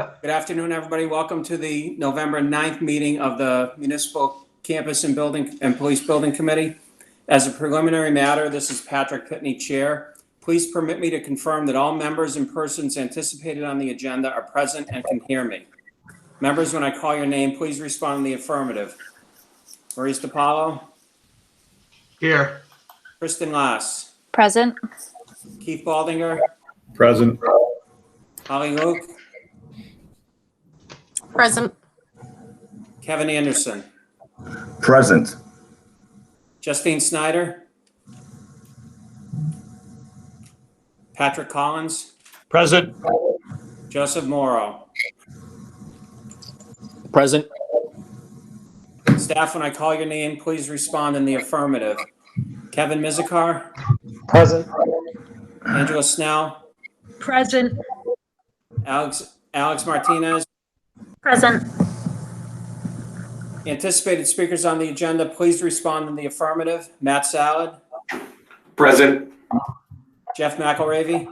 Good afternoon, everybody. Welcome to the November 9th meeting of the Municipal Campus and Building and Police Building Committee. As a preliminary matter, this is Patrick Pitney, Chair. Please permit me to confirm that all members and persons anticipated on the agenda are present and can hear me. Members, when I call your name, please respond in the affirmative. Maurice DiPaolo? Here. Kristen Lass? Present. Keith Baldinger? Present. Holly Luke? Present. Kevin Anderson? Present. Justine Snyder? Patrick Collins? Present. Joseph Morrow? Present. Staff, when I call your name, please respond in the affirmative. Kevin Mizikar? Present. Angela Snell? Present. Alex Martinez? Present. Anticipated speakers on the agenda, please respond in the affirmative. Matt Salad? Present. Jeff McElravy?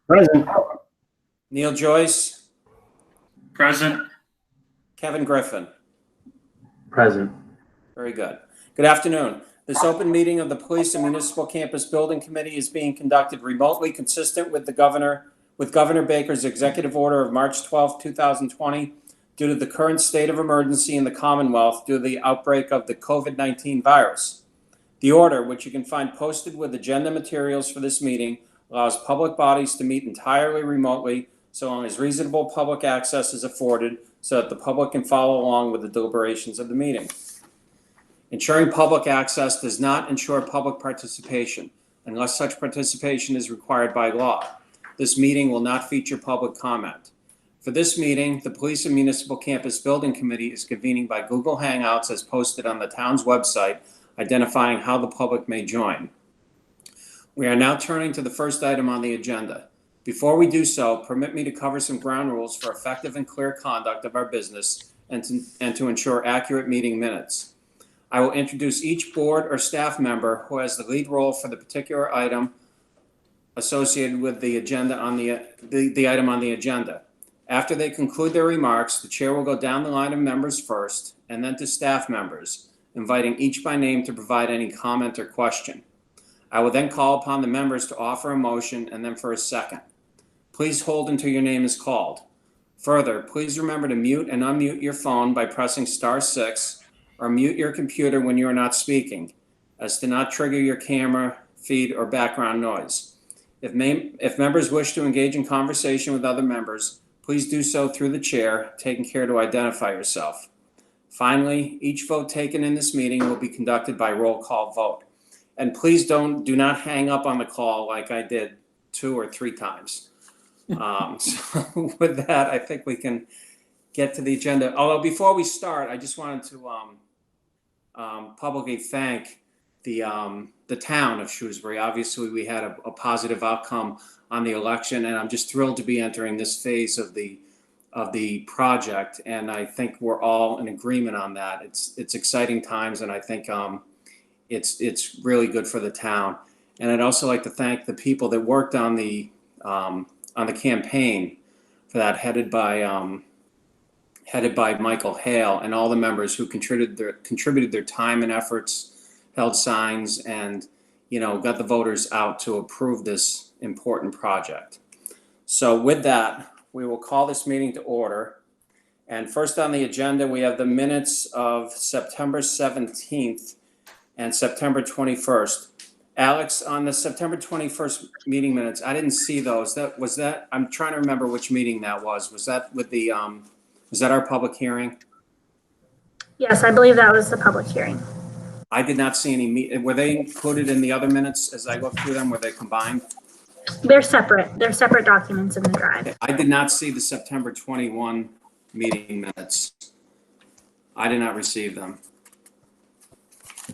Present. Neil Joyce? Present. Kevin Griffin? Present. Very good. Good afternoon. This open meeting of the Police and Municipal Campus Building Committee is being conducted remotely, consistent with Governor Baker's executive order of March 12, 2020, due to the current state of emergency in the Commonwealth due to the outbreak of the COVID-19 virus. The order, which you can find posted with agenda materials for this meeting, allows public bodies to meet entirely remotely so long as reasonable public access is afforded so that the public can follow along with the deliberations of the meeting. Ensuring public access does not ensure public participation unless such participation is required by law. This meeting will not feature public comment. For this meeting, the Police and Municipal Campus Building Committee is convening by Google Hangouts as posted on the town's website, identifying how the public may join. We are now turning to the first item on the agenda. Before we do so, permit me to cover some ground rules for effective and clear conduct of our business and to ensure accurate meeting minutes. I will introduce each board or staff member who has the lead role for the particular item associated with the agenda on the item on the agenda. After they conclude their remarks, the chair will go down the line of members first and then to staff members, inviting each by name to provide any comment or question. I will then call upon the members to offer a motion and then for a second. Please hold until your name is called. Further, please remember to mute and unmute your phone by pressing *6 or mute your computer when you are not speaking, as to not trigger your camera, feed, or background noise. If members wish to engage in conversation with other members, please do so through the chair, taking care to identify yourself. Finally, each vote taken in this meeting will be conducted by roll call vote. And please do not hang up on the call like I did 2 or 3 times. So with that, I think we can get to the agenda. Although before we start, I just wanted to publicly thank the town of Shrewsbury. Obviously, we had a positive outcome on the election, and I'm just thrilled to be entering this phase of the project. And I think we're all in agreement on that. It's exciting times, and I think it's really good for the town. And I'd also like to thank the people that worked on the campaign for that, headed by Michael Hale, and all the members who contributed their time and efforts, held signs, and got the voters out to approve this important project. So with that, we will call this meeting to order. And first on the agenda, we have the minutes of September 17th and September 21st. Alex, on the September 21st meeting minutes, I didn't see those. I'm trying to remember which meeting that was. Was that with the was that our public hearing? Yes, I believe that was the public hearing. I did not see any. Were they included in the other minutes as I looked through them? Were they combined? They're separate. They're separate documents in the drive. Okay. I did not see the September 21 meeting minutes. I did not receive them.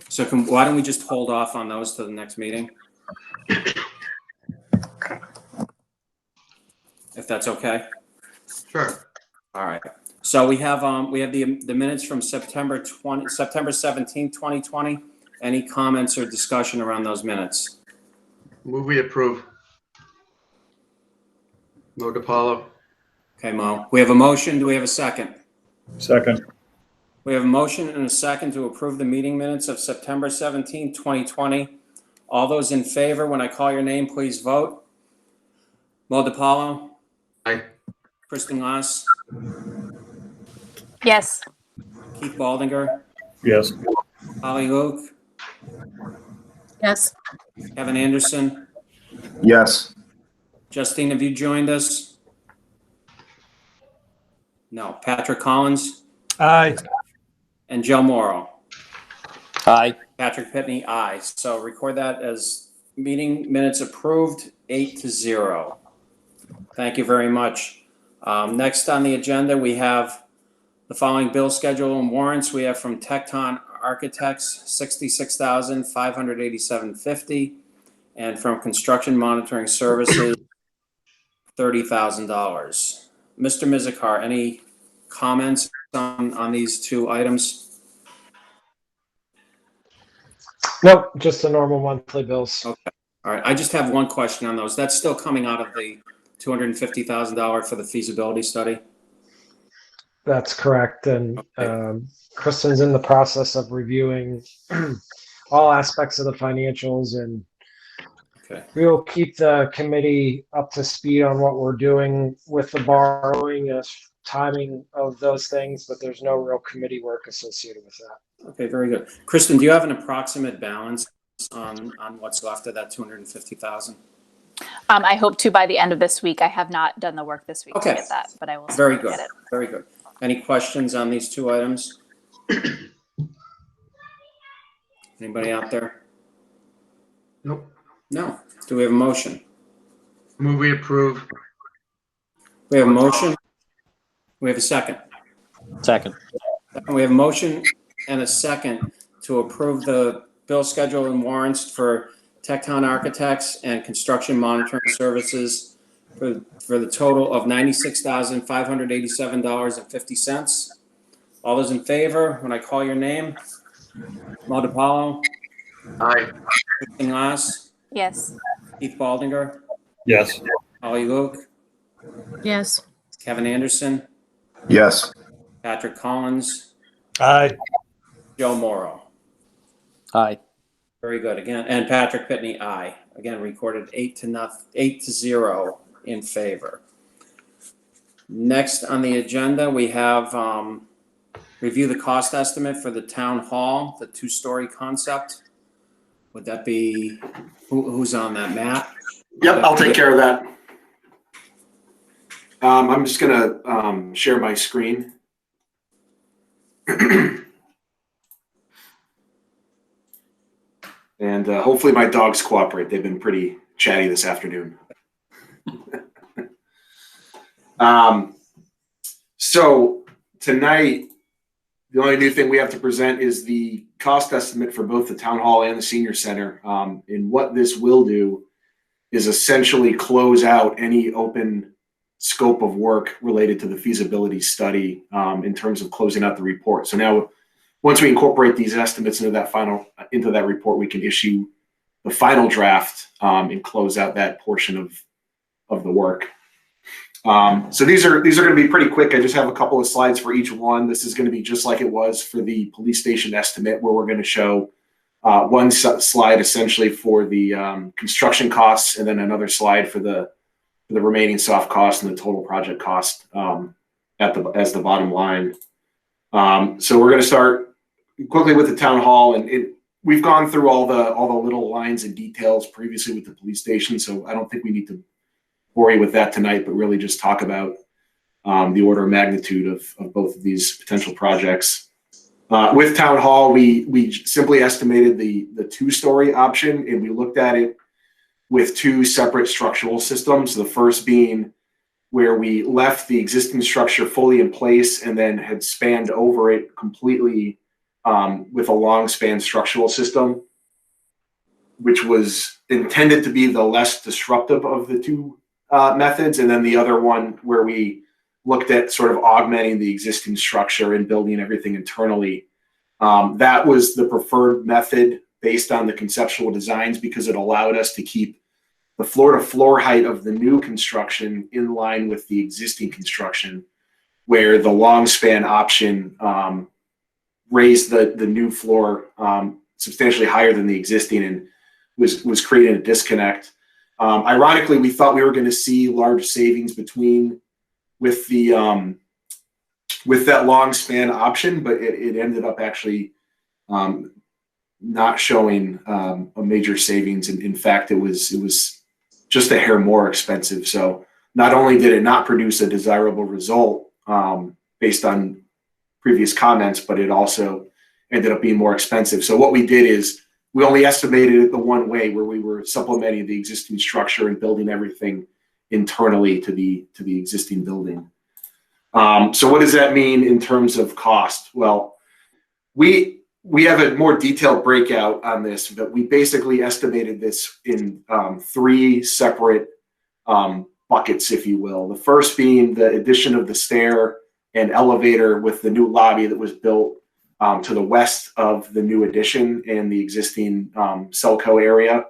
So why don't we just hold off on those to the next meeting? Okay. If that's okay. Sure. All right. So we have the minutes from September 17th, 2020. Any comments or discussion around those minutes? Move we approve. No DiPaolo. Okay, Mo. We have a motion. Do we have a second? Second. We have a motion and a second to approve the meeting minutes of September 17, 2020. All those in favor, when I call your name, please vote. Mo DiPaolo, Aye. Kristen Glass, Yes. Keith Baldinger, Yes. Holly Luke, Yes. Kevin Anderson. Yes. Justine, have you joined us? No. Patrick Collins Aye. and Joe Morrow. Aye. Patrick Pitney, aye. So record that as meeting minutes approved, 8-0. Thank you very much. Next on the agenda, we have the following bill schedule and warrants. We have from Tecton Architects, $66,587.50, and from Construction Monitoring Services, $30,000. Mr. Mizikar, any comments on these two items? Nope, just the normal monthly bills. Okay. All right. I just have one question on those. That's still coming out of the $250,000 for the feasibility study? That's correct. And Okay. Kristen's in the process of reviewing all aspects of the financials, and Okay. we will keep the committee up to speed on what we're doing with the borrowing and timing of those things, but there's no real committee work associated with that. Okay, very good. Kristen, do you have an approximate balance on what's left of that 250,000? I hope to by the end of this week. I have not done the work this week Okay. to get that, but I will Very certainly good. get it. Very good. Any questions on these two items? Anybody out there? Nope. No. Do we have a motion? Move we approve. We have a motion. We have a second. Second. We have a motion and a second to approve the bill schedule and warrants for Tecton Architects and Construction Monitoring Services for the total of $96,587.50. All those in favor, when I call your name? Mo DiPaolo, Aye. Kristen Glass, Yes. Keith Baldinger, Yes. Holly Luke, Yes. Kevin Anderson, Yes. Patrick Collins, Aye. Joe Morrow. Aye. Very good. Again, and Patrick Pitney, aye. Again, recorded 8-0 in favor. Next on the agenda, we have review the cost estimate for the town hall, the two-story concept. Would that be, who's on that, Matt? Yep, I'll take care of that. I'm just gonna share my screen. And hopefully my dogs cooperate. They've been pretty chatty this afternoon. So tonight, the only new thing we have to present is the cost estimate for both the town hall and the senior center. And what this will do is essentially close out any open scope of work related to the feasibility study in terms of closing out the report. So now, once we incorporate these estimates into that report, we can issue the final draft and close out that portion of the work. So these are going to be pretty quick. I just have a couple of slides for each one. This is going to be just like it was for the police station estimate, where we're going to show one slide essentially for the construction costs, and then another slide for the remaining soft costs and the total project cost as the bottom line. So we're going to start quickly with the town hall, and we've gone through all the little lines and details previously with the police station, so I don't think we need to bore you with that tonight, but really just talk about the order of magnitude of both of these potential projects. With town hall, we simply estimated the two-story option, and we looked at it with two separate structural systems. The first being where we left the existing structure fully in place and then had spanned over it completely with a long span structural system, which was intended to be the less disruptive of the two methods. And then the other one where we looked at sort of augmenting the existing structure and building everything internally. That was the preferred method based on the conceptual designs, because it allowed us to keep the the floor-to-floor height of the new construction in line with the existing construction, where the long span option raised the new floor substantially higher than the existing and was creating a disconnect. Ironically, we thought we were going to see large savings with that long span option, but it ended up actually not showing a major savings. And in fact, it was just a hair more expensive. So not only did it not produce a desirable result based on previous comments, but it also ended up being more expensive. So what we did is we only estimated it the one way, where we were supplementing the existing structure and building everything internally to the existing building. So what does that mean in terms of cost? Well, we have a more detailed breakout on this, but we basically estimated this in 3 separate buckets, if you will. The first being the addition of the stair and elevator with the new lobby that was built to the west of the new addition and the existing Selco area.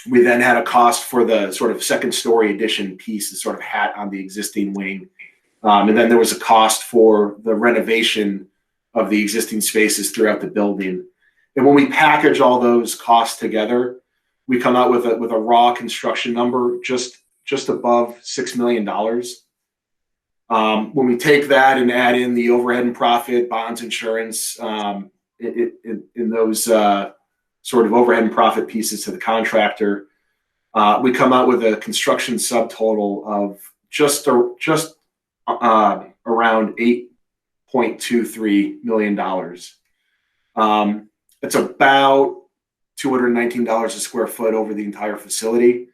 We then had a cost for the sort of second story addition piece, the sort of hat on the existing wing. And then there was a cost for the renovation of the existing spaces throughout the building. And when we package all those costs together, we come out with a raw construction number just above $6 million. When we take that and add in the overhead and profit, bonds, insurance, in those sort of overhead and profit pieces to the contractor, we come out with a construction subtotal of just around $8.23 million. It's about $219 a square foot over the entire facility.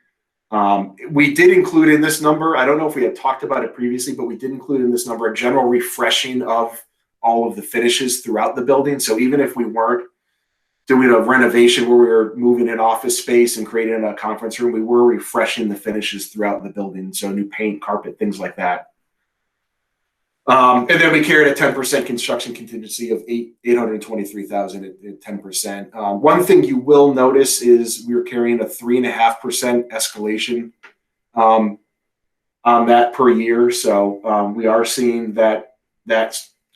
We did include in this number, I don't know if we had talked about it previously, but we did include in this number a general refreshing of all of the finishes throughout the building. So even if we weren't doing a renovation where we were moving an office space and creating a conference room, we were refreshing the finishes throughout the building. So new paint, carpet, things like that. And then we carried a 10% construction contingency of $823,000 at 10%. One thing you will notice is we were carrying a 3.5% escalation on that per year. So we are seeing that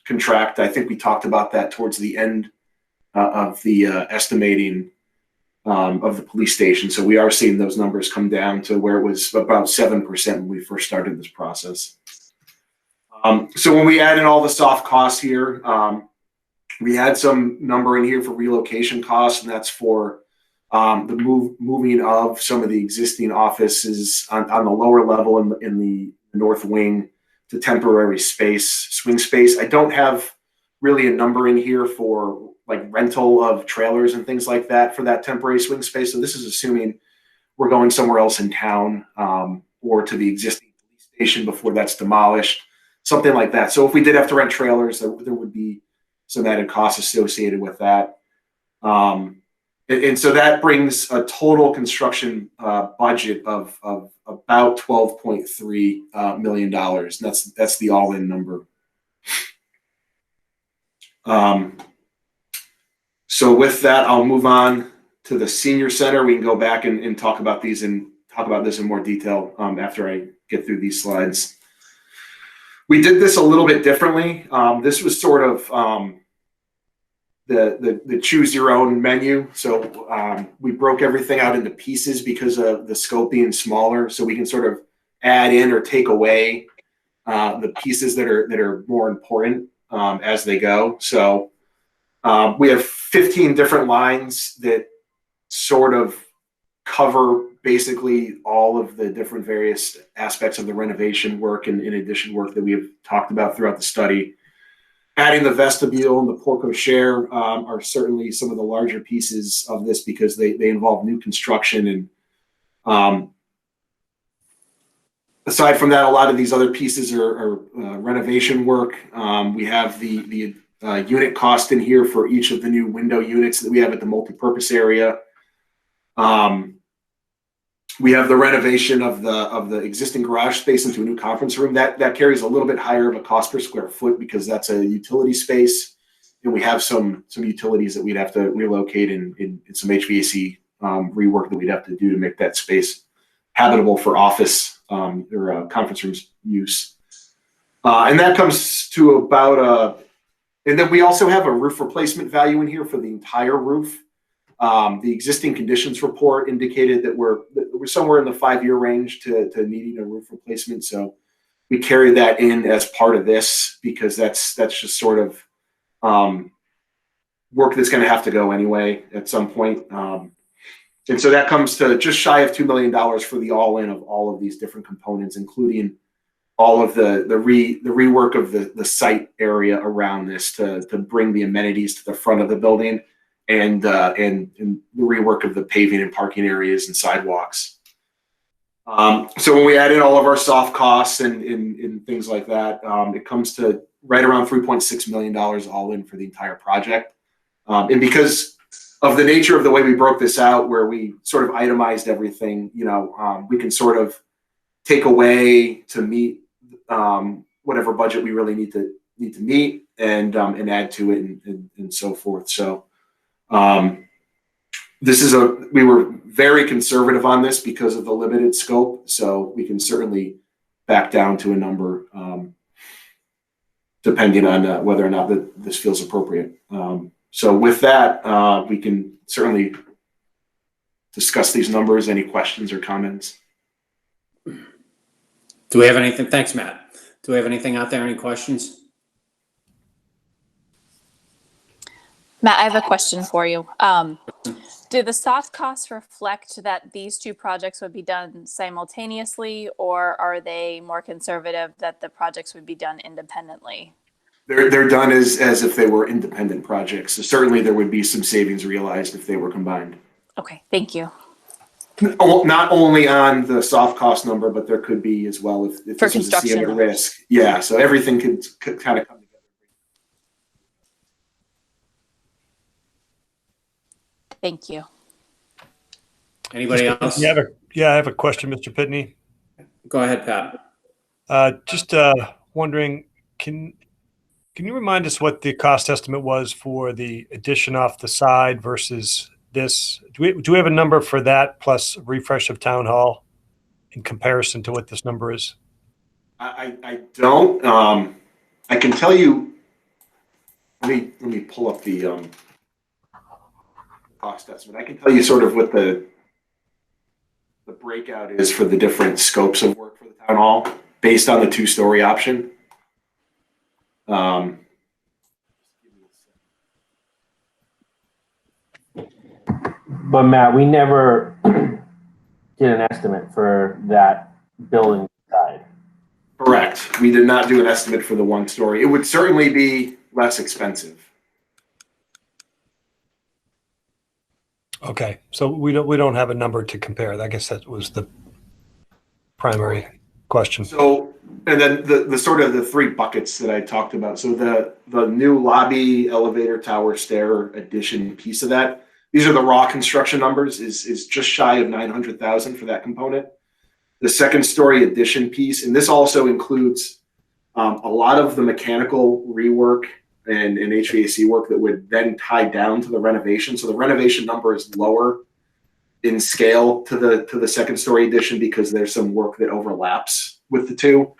contract. I think we talked about that towards the end of the estimating of the police station. So we are seeing those numbers come down to where it was about 7% when we first started this process. So when we add in all the soft costs here, we had some number in here for relocation costs, and that's for the moving of some of the existing offices on the lower level in the north wing to temporary swing space. I don't have really a number in here for like rental of trailers and things like that for that temporary swing space. So this is assuming we're going somewhere else in town or to the existing police station before that's demolished. Something like that. So if we did have to rent trailers, there would be some added costs associated with that. And so that brings a total construction budget of about $12.3 million. That's the all-in number. So with that, I'll move on to the senior center. We can go back and talk about these and talk about this in more detail after I get through these slides. We did this a little bit differently. This was sort of the choose your own menu. So we broke everything out into pieces because of the scope being smaller. So we can sort of add in or take away the pieces that are more important as they go. So we have 15 different lines that sort of cover basically all of the different various aspects of the renovation work and in addition work that we have talked about throughout the study. Adding the vestibule and the portico share are certainly some of the larger pieces of this because they involve new construction. And aside from that, a lot of these other pieces are renovation work. We have the unit cost in here for each of the new window units that we have at the multipurpose area. We have the renovation of the existing garage space into a new conference room. That carries a little bit higher of a cost per square foot because that's a utility space, and we have some utilities that we'd have to relocate and some HVAC rework that we'd have to do to make that space habitable for office or conference rooms use. And that comes to about and then we also have a roof replacement value in here for the entire roof. The existing conditions report indicated that we're somewhere in the 5-year range to needing a roof replacement. So we carry that in as part of this because that's just sort of work that's going to have to go anyway at some point. And so that comes to just shy of $2 million for the all-in of all of these different components, including all of the rework of the site area around this to bring the amenities to the front of the building and the rework of the paving and parking areas and sidewalks. So when we add in all of our soft costs and things like that, it comes to right around $3.6 million all in for the entire project. And because of the nature of the way we broke this out, where we sort of itemized everything, we can sort of take away to meet whatever budget we really need to meet and add to it and so forth. So we were very conservative on this because of the limited scope. So we can certainly back down to a number depending on whether or not this feels appropriate. So with that, we can certainly discuss these numbers. Any questions or comments? Do we have anything? Thanks, Matt. Do we have anything out there? Any questions? Matt, I have a question for you. Do the soft costs reflect that these two projects would be done simultaneously, or are they more conservative that the projects would be done independently? They're done as if they were independent projects. So certainly there would be some savings realized if they were combined. Okay, thank you. Not only on the soft cost number, but there could be as well if For this was a CM construction. at risk. Yeah, so everything could kind of come together. Thank you. Anybody else? Yeah, I have a question, Mr. Pitney. Go ahead, Pat. Just wondering, can you remind us what the cost estimate was for the addition off the side versus this? Do we have a number for that plus refresh of town hall in comparison to what this number is? I don't. I can tell you. Let me pull up the cost estimate. I can tell you sort of what the breakout is for the different scopes of work for the town hall based on the 2-story option. But Matt, we never did an estimate for that building side. Correct. We did not do an estimate for the 1-story. It would certainly be less expensive. Okay, so we don't have a number to compare. I guess that was the primary question. So, and then the sort of the 3 buckets that I talked about. So the new lobby, elevator, tower, stair addition piece of that. These are the raw construction numbers. Is just shy of $900,000 for that component. The 2nd-story addition piece, and this also includes a lot of the mechanical rework and HVAC work that would then tie down to the renovation. So the renovation number is lower in scale to the 2nd-story addition because there's some work that overlaps with the two.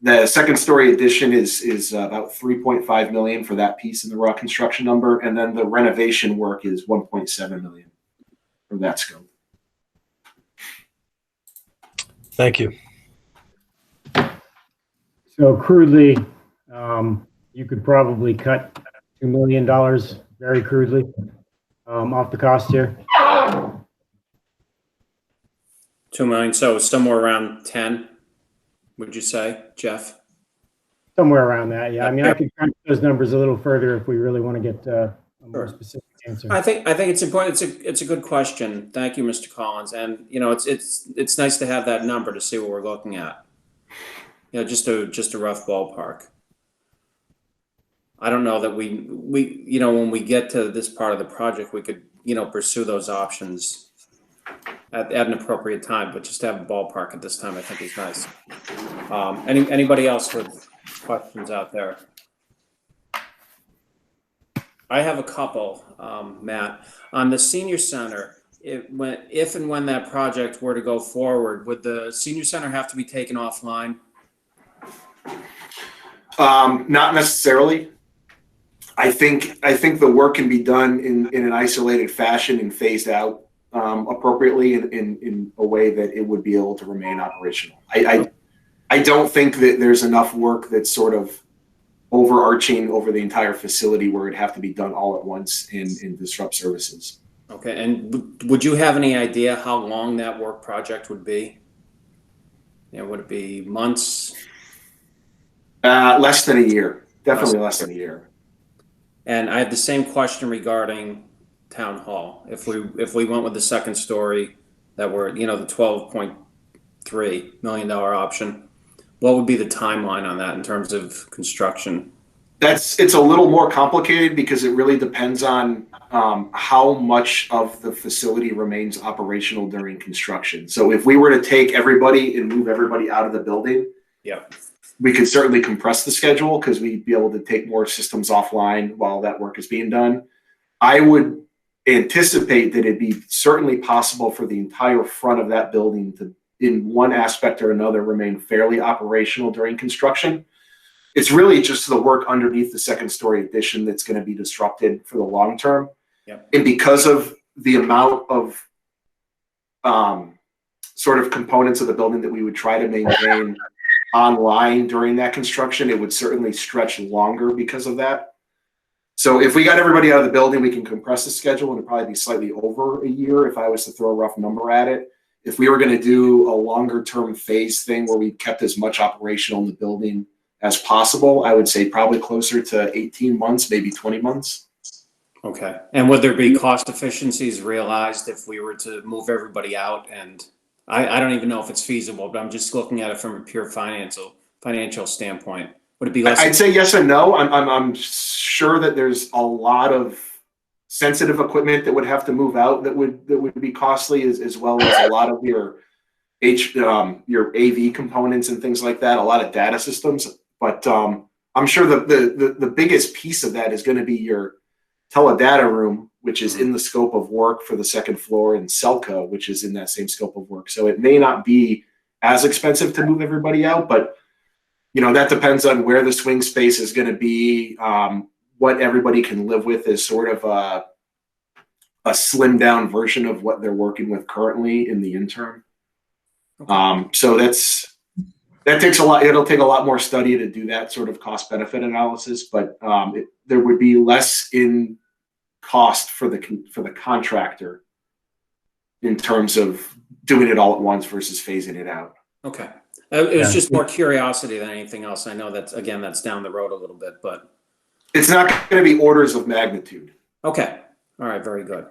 The 2nd-story addition is about $3.5 million for that piece in the raw construction number, and then the renovation work is $1.7 million for that scope. Thank you. So crudely, you could probably cut $2 million very crudely off the cost here. 2 million, so somewhere around 10, would you say, Jeff? Somewhere around that, yeah. I mean, I could crunch those numbers a little further if we really want to get a more specific answer. I think it's important. It's a good question. Thank you, Mr. Collins. And it's nice to have that number to see what we're looking at. Just a rough ballpark. I don't know that we when we get to this part of the project, we could pursue those options at an appropriate time. But just to have a ballpark at this time, I think is nice. Anybody else with questions out there? I have a couple, Matt. On the senior center, if and when that project were to go forward, would the senior center have to be taken offline? Not necessarily. I think the work can be done in an isolated fashion and phased out appropriately in a way that it would be able to remain operational. I don't think that there's enough work that's sort of overarching over the entire facility where it'd have to be done all at once and disrupt services. Okay, and would you have any idea how long that work project would be? Would it be months? Less than a year. Definitely less than a year. And I have the same question regarding town hall. If we went with the second story that were, the $12.3 million option, what would be the timeline on that in terms of construction? It's a little more complicated because it really depends on how much of the facility remains operational during construction. So if we were to take everybody and move everybody out of the building, yeah, we could certainly compress the schedule because we'd be able to take more systems offline while that work is being done. I would anticipate that it'd be certainly possible for the entire front of that building to, in one aspect or another, remain fairly operational during construction. It's really just the work underneath the second story addition that's going to be disrupted for the long term. Yep. And because of the amount of sort of components of the building that we would try to maintain online during that construction, it would certainly stretch longer because of that. So if we got everybody out of the building, we can compress the schedule and it'd probably be slightly over a year if I was to throw a rough number at it. If we were going to do a longer term phase thing where we kept as much operational in the building as possible, I would say probably closer to 18 months, maybe 20 months. Okay. And would there be cost efficiencies realized if we were to move everybody out? And I don't even know if it's feasible, but I'm just looking at it from a pure financial standpoint. Would it be less? I'd say yes and no. I'm sure that there's a lot of sensitive equipment that would have to move out that would be costly, as well as a lot of your AV components and things like that, a lot of data systems. But I'm sure the biggest piece of that is going to be your teledata room, which is in the scope of work for the second floor, and Celco, which is in that same scope of work. So it may not be as expensive to move everybody out, but that depends on where the swing space is going to be, what everybody can live with is sort of a slimmed down version of what they're working with currently in the interim. Okay. So that takes a lot. It'll take a lot more study to do that sort of cost benefit analysis, but there would be less in cost for the contractor in terms of doing it all at once versus phasing it out. Okay. It was just more curiosity than anything else. I know that's down the road a little bit, but it's not going to be orders of magnitude. Okay. All right. Very good.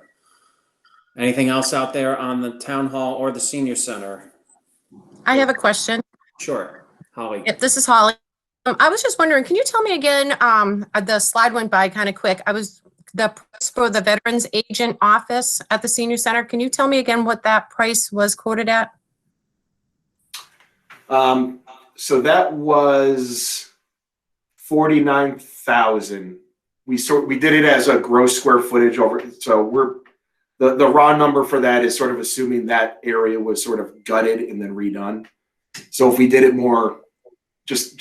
Anything else out there on the town hall or the senior center? I have a question. Sure. Holly. Yep, this is Holly. I was just wondering, can you tell me again, the slide went by kind of quick. The price for the Veterans Agent Office at the senior center. Can you tell me again what that price was quoted at? So that was 49,000. We did it as a gross square footage over. So the raw number for that is sort of assuming that area was sort of gutted and then redone. So if we did it more just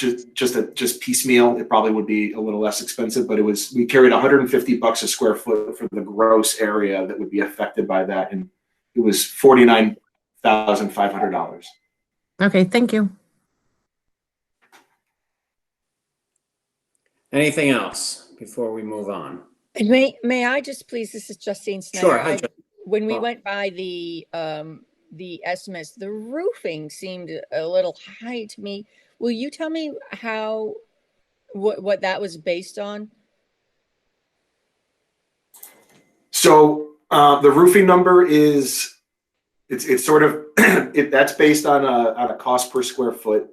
piecemeal, it probably would be a little less expensive, but we carried $150 a square foot for the gross area that would be affected by that. And it was $49,500. Okay, thank you. Anything else before we move on? And may I just please, this is Justine Snyder. Sure. When we went by the estimates, the roofing seemed a little high to me. Will you tell me what that was based on? So the roofing number is it's sort of that's based on a cost per square foot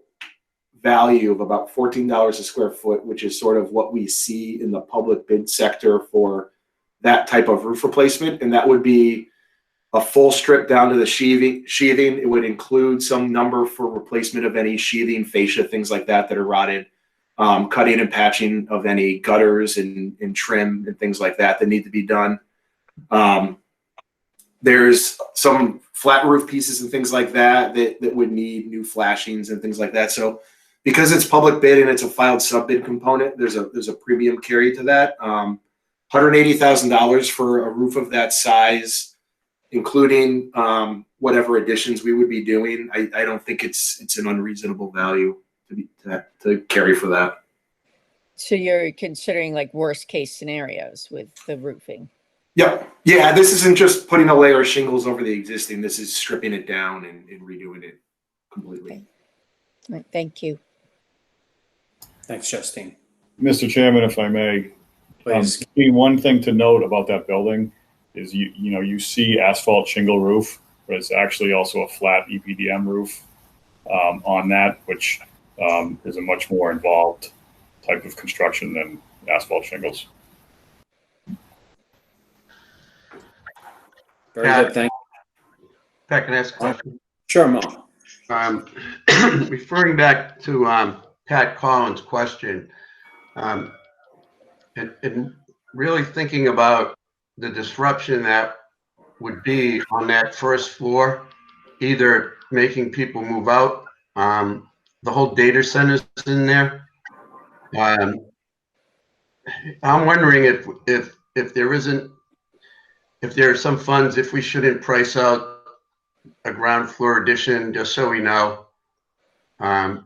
value of about $14 a square foot, which is sort of what we see in the public bid sector for that type of roof replacement. And that would be a full strip down to the sheathing. It would include some number for replacement of any sheathing, fascia, things like that are rotted. cutting and patching of any gutters and trim and things like that need to be done. There's some flat roof pieces and things like that would need new flashings and things like that. So because it's public bid and it's a filed sub bid component, there's a premium carry to that. $180,000 for a roof of that size, including whatever additions we would be doing. I don't think it's an unreasonable value to carry for that. So you're considering like worst case scenarios with the roofing? Yep. Yeah, this isn't just putting a layer of shingles over the existing. This is stripping it down and redoing it completely. Okay. All right, thank you. Thanks, Justine. Mr. Chairman, if I may, Please. one thing to note about that building is you see asphalt shingle roof, but it's actually also a flat EPDM roof on that, which is a much more involved type of construction than asphalt shingles. Very good. Thank you. Pat, can I ask a question? Sure, Mo. Referring back to Pat Collins' question, and really thinking about the disruption that would be on that first floor, either making people move out, the whole data center's in there. I'm wondering if there are some funds, if we shouldn't price out a ground floor addition, just so we know.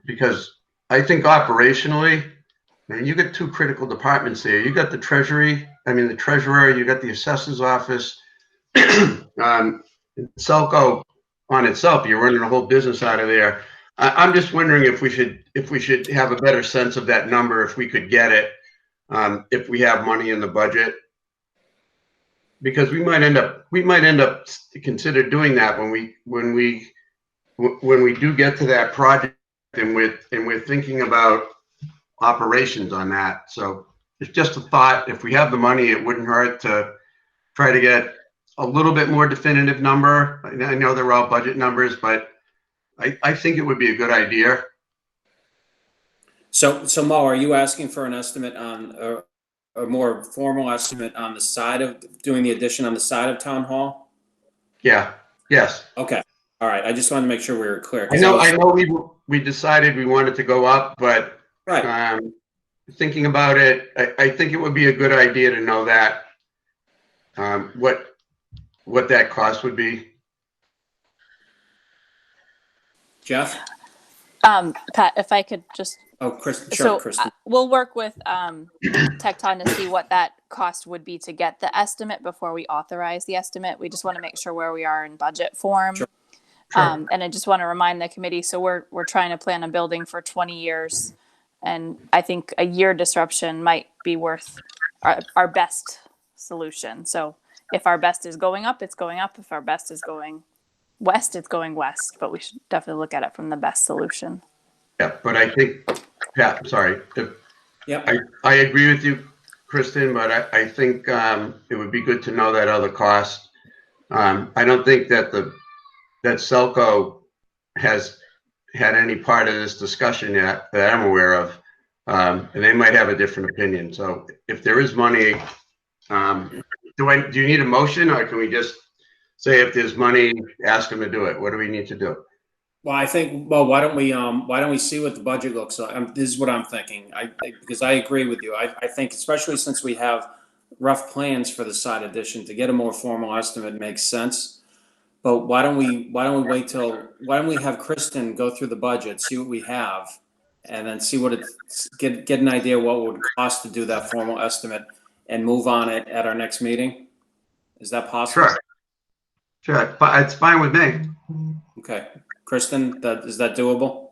Because I think operationally, I mean, you got two critical departments there. You got the the treasurer, you got the assessor's office. Selco on itself, you're running a whole business out of there. I'm just wondering if we should have a better sense of that number, if we could get it, if we have money in the budget. Because we might end up consider doing that when we do get to that project and we're thinking about operations on that. So it's just a thought. If we have the money, it wouldn't hurt to try to get a little bit more definitive number. I know they're all budget numbers, but I think it would be a good idea. So Mo, are you asking for an estimate on a more formal estimate on the side of doing the addition on the side of Town Hall? Yeah. Yes. Okay. All right. I just wanted to make sure we were clear. I know we decided we wanted to go up, but right. Thinking about it, I think it would be a good idea to know that what that cost would be. Jeff? Pat, if I could just. Oh, Kristen. So Sure, Kristen. We'll work with Tecton to see what that cost would be to get the estimate before we authorize the estimate. We just want to make sure where we are in budget form. Sure. And I just want to remind the committee, so we're trying to plan a building for 20 years. And I think a year disruption might be worth our best solution. So if our best is going up, it's going up. If our best is going west, it's going west. But we should definitely look at it from the best solution. Yeah, but I think, Pat, sorry. Yep. I agree with you, Kristen, but I think it would be good to know that other cost. I don't think that that Selco has had any part of this discussion yet that I'm aware of, and they might have a different opinion. So if there is money, do you need a motion, or can we just say if there's money, ask them to do it? What do we need to do? Well, I think, why don't we see what the budget looks like? This is what I'm thinking. Because I agree with you. I think, especially since we have rough plans for the side addition, to get a more formal estimate makes sense. But why don't we have Kristen go through the budget, see what we have, and then see what get an idea what it would cost to do that formal estimate and move on it at our next meeting? Is that possible? Sure, it's fine with me. Okay. Kristen, is that doable?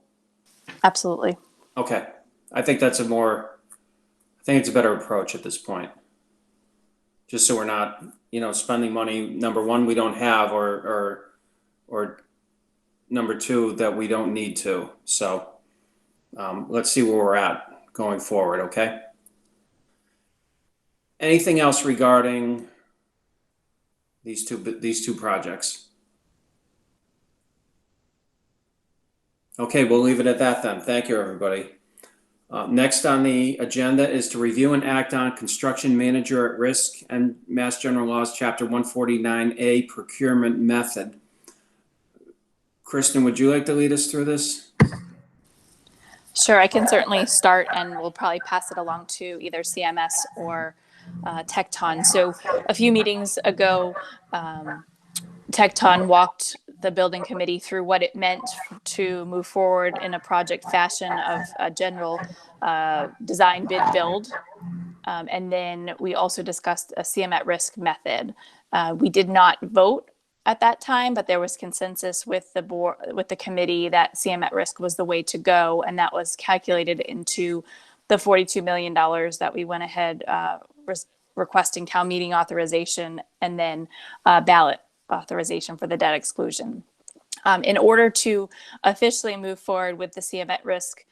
Absolutely. Okay. I think it's a better approach at this point. Just so we're not, spending money, number one, we don't have, or number two, that we don't need to. So let's see where we're at going forward, okay? Anything else regarding these two projects? Okay, we'll leave it at that then. Thank you, everybody. Next on the agenda is to review and act on construction manager at risk and Mass General Laws, Chapter 149A, procurement method. Kristen, would you like to lead us through this? Sure, I can certainly start, and we'll probably pass it along to either CMS or Tecton. So a few meetings ago, Tecton walked the building committee through what it meant to move forward in a project fashion of a general design bid build. And then we also discussed a CM at risk method. We did not vote at that time, but there was consensus with the board, with the committee, that CM at risk was the way to go, and that was calculated into the $42 million that we went ahead requesting town meeting authorization and then ballot authorization for the debt exclusion. In order to officially move forward with the CM at risk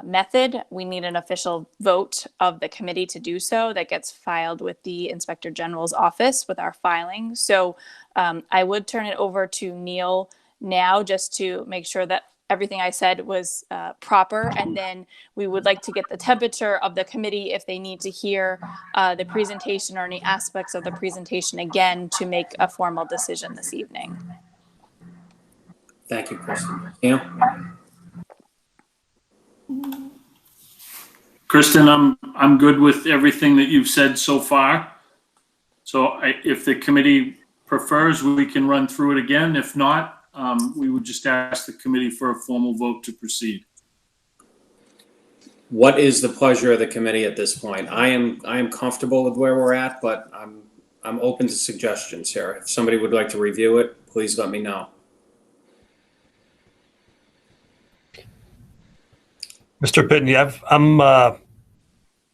method, we need an official vote of the committee to do so. That gets filed with the Inspector General's office with our filing. So I would turn it over to Neil now, just to make sure that everything I said was proper. And then we would like to get the temperature of the committee if they need to hear the presentation or any aspects of the presentation again to make a formal decision this evening. Thank you, Kristen. Neil? Kristen, I'm good with everything that you've said so far. So if the committee prefers, we can run through it again. If not, we would just ask the committee for a formal vote to proceed. What is the pleasure of the committee at this point? I am comfortable with where we're at, but I'm open to suggestions here. If somebody would like to review it, please let me know. Mr. Pitney, I'm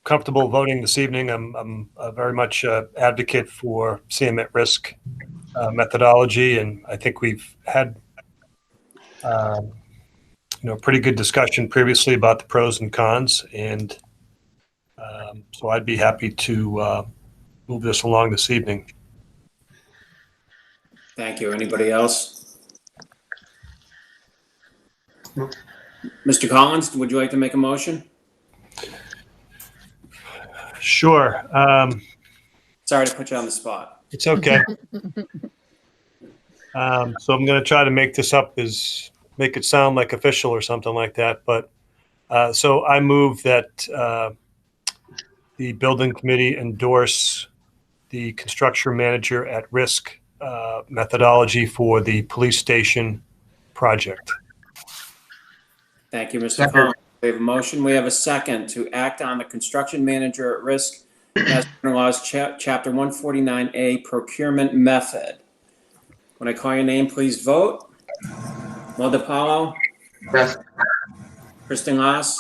comfortable voting this evening. I'm very much advocate for CM at risk methodology, and I think we've had pretty good discussion previously about the pros and cons, and so I'd be happy to move this along this evening. Thank you. Anybody else? No. Mr. Collins, would you like to make a motion? Sure. Sorry to put you on the spot. It's okay. So I'm going to try to make this up make it sound like official or something like that. But so I move that the building committee endorse the construction manager at risk methodology for the police station project. Thank you, Mr. Collins. We have a motion. We have a second to act on the construction manager at risk Mass General Laws, Chapter 149A, procurement method. When I call your name, please vote. Mo DiPaolo? Yes. Kristen Lass?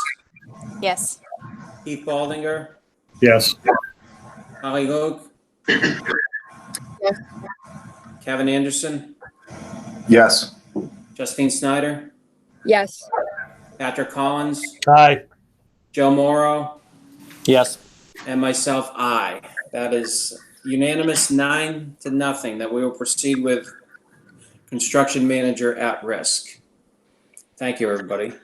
Yes. Keith Baldinger? Yes. Holly Luke? Yes. Kevin Anderson? Yes. Justine Snyder? Yes. Patrick Collins? Aye. Joe Morrow? Yes. And myself, aye. That is unanimous 9-0 that we will proceed with construction manager at risk. Thank you, everybody.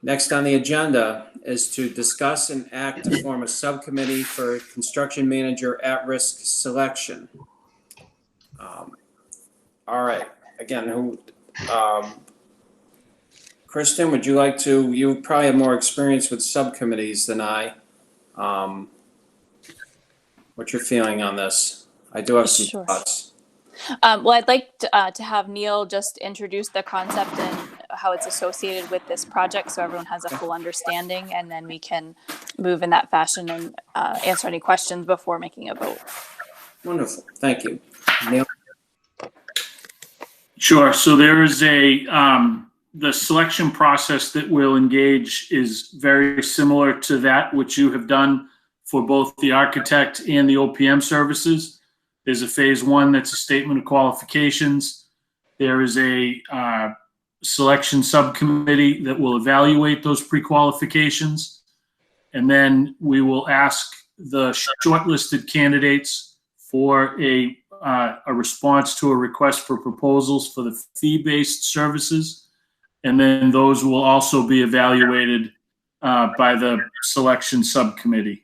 Next on the agenda is to discuss and act to form a subcommittee for construction manager at risk selection. All right. Again, Kristen, would you like to, you probably have more experience with subcommittees than I. What's your feeling on this? I do have some Sure. thoughts. Well, I'd like to have Neil just introduce the concept and how it's associated with this project so everyone has a full understanding, and then we can move in that fashion and answer any questions before making a vote. Wonderful. Thank you. Neil? Sure. So there is the selection process that we'll engage is very similar to that which you have done for both the architect and the OPM services. There's a phase one that's a statement of qualifications. There is a selection subcommittee that will evaluate those pre-qualifications. And then we will ask the shortlisted candidates for a response to a request for proposals for the fee-based services. And then those will also be evaluated by the selection subcommittee.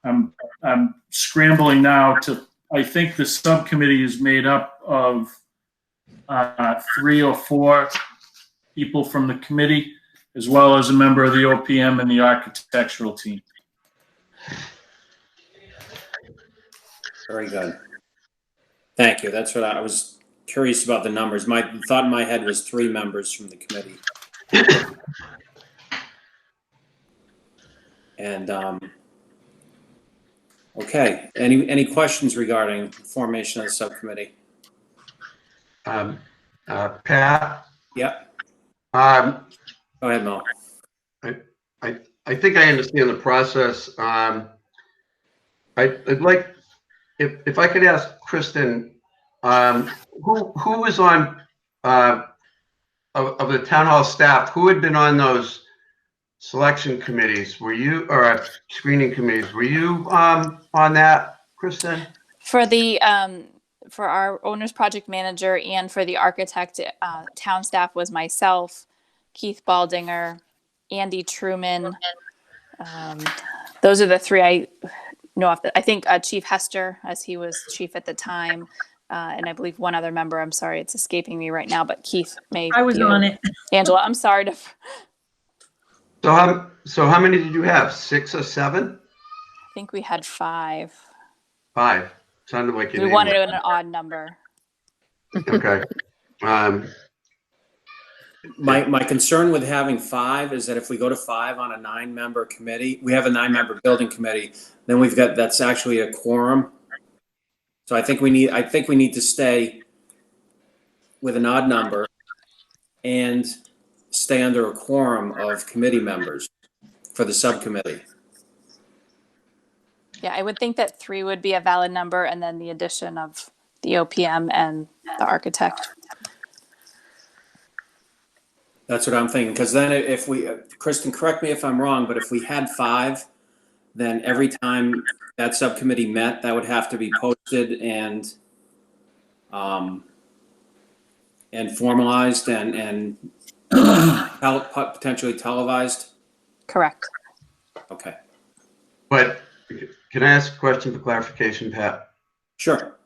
I'm scrambling now I think the subcommittee is made up of 3 or 4 people from the committee, as well as a member of the OPM and the architectural team. Very good. Thank you. That's what I was curious about, the numbers. My thought in my head was 3 members from the committee. And okay, any questions regarding formation of the subcommittee? Pat? Yep. Go ahead, Mo. I think I understand the process. I'd like, if I could ask Kristen, who was on, of the town hall staff, who had been on those selection committees? Were you, or screening committees? Were you on that, Kristen? For the for our owner's project manager and for the architect, town staff was myself, Keith Baldinger, Andy Truman. Those are the 3 I know off. I think Chief Hester, as he was chief at the time, and I believe one other member. I'm sorry, it's escaping me right now, but Keith may. I was on it. Angela, I'm sorry to. So how many did you have? 6 or 7? I think we had 5. 5. Sounded like you We wanted an odd number. Okay. My concern with having 5 is that if we go to 5 on a 9-member committee, we have a 9-member building committee, then that's actually a quorum. So I think we need to stay with an odd number and stay under a quorum of committee members for the subcommittee. Yeah, I would think that 3 would be a valid number, and then the addition of the OPM and the architect. That's what I'm thinking, because then if we, Kristen, correct me if I'm wrong, but if we had 5, then every time that subcommittee met, that would have to be posted and formalized and potentially televised. Correct. Okay. But can I ask a question for clarification, Pat? Sure.